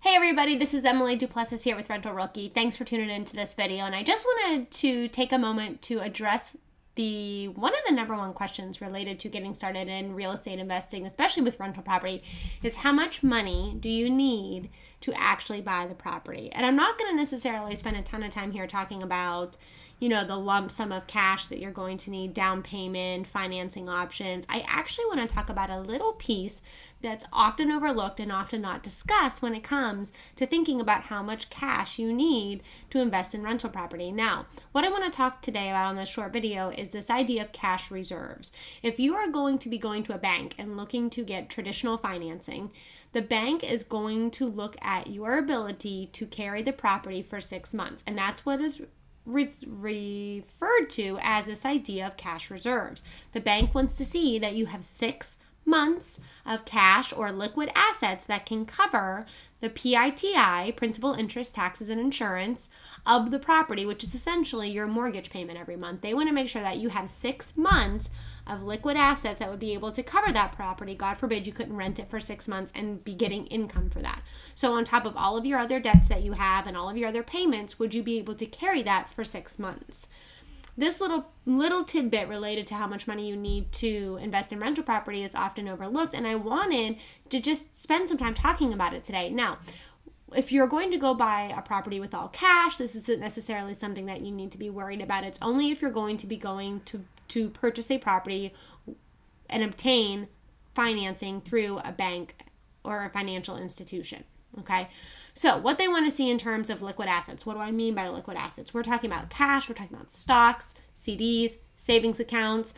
Hey everybody, this is Emily Duplessis here with Rental Rookie. Thanks for tuning into this video, and I just wanted to take a moment to address one of the number one questions related to getting started in real estate investing, especially with rental property, is how much money do you need to actually buy the property? And I'm not going to necessarily spend a ton of time here talking about the lump sum of cash that you're going to need, down payment, financing options. I actually want to talk about a little piece that's often overlooked and often not discussed when it comes to thinking about how much cash you need to invest in rental property. Now, what I want to talk today about on this short video is this idea of cash reserves. If you are going to be going to a bank and looking to get traditional financing, the bank is going to look at your ability to carry the property for 6 months, and that's what is referred to as this idea of cash reserves. The bank wants to see that you have 6 months of cash or liquid assets that can cover the PITI, principal, interest, taxes, and insurance of the property, which is essentially your mortgage payment every month. They want to make sure that you have 6 months of liquid assets that would be able to cover that property. God forbid you couldn't rent it for 6 months and be getting income for that. So on top of all of your other debts that you have and all of your other payments, would you be able to carry that for 6 months? This little tidbit related to how much money you need to invest in rental property is often overlooked, and I wanted to just spend some time talking about it today. Now, if you're going to go buy a property with all cash, this isn't necessarily something that you need to be worried about. It's only if you're going to be going to purchase a property and obtain financing through a bank or a financial institution. Okay, so what they want to see in terms of liquid assets. What do I mean by liquid assets? We're talking about cash, we're talking about stocks, CDs, savings accounts.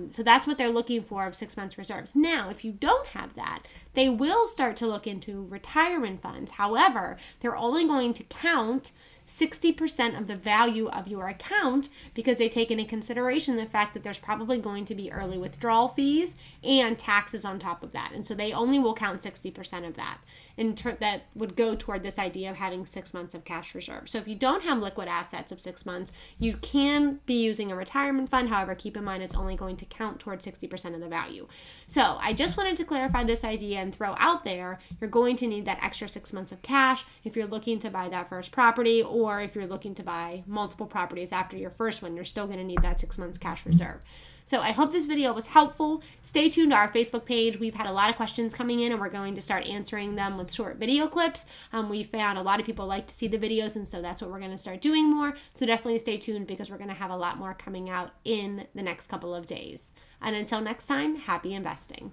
So that's what they're looking for of 6 months reserves. Now, if you don't have that, they will start to look into retirement funds. However, they're only going to count 60% of the value of your account because they take into consideration the fact that there's probably going to be early withdrawal fees and taxes on top of that. And so they only will count 60% of that. That would go toward this idea of having 6 months of cash reserve. So if you don't have liquid assets of 6 months, you can be using a retirement fund. However, keep in mind it's only going to count toward 60% of the value. So I just wanted to clarify this idea and throw out there, you're going to need that extra 6 months of cash if you're looking to buy that first property, or if you're looking to buy multiple properties after your first one, you're still going to need that 6 months cash reserve. So I hope this video was helpful. Stay tuned to our Facebook page. We've had a lot of questions coming in, and we're going to start answering them with short video clips. We found a lot of people like to see the videos, and so that's what we're going to start doing more. So definitely stay tuned because we're going to have a lot more coming out in the next couple of days. And until next time, happy investing.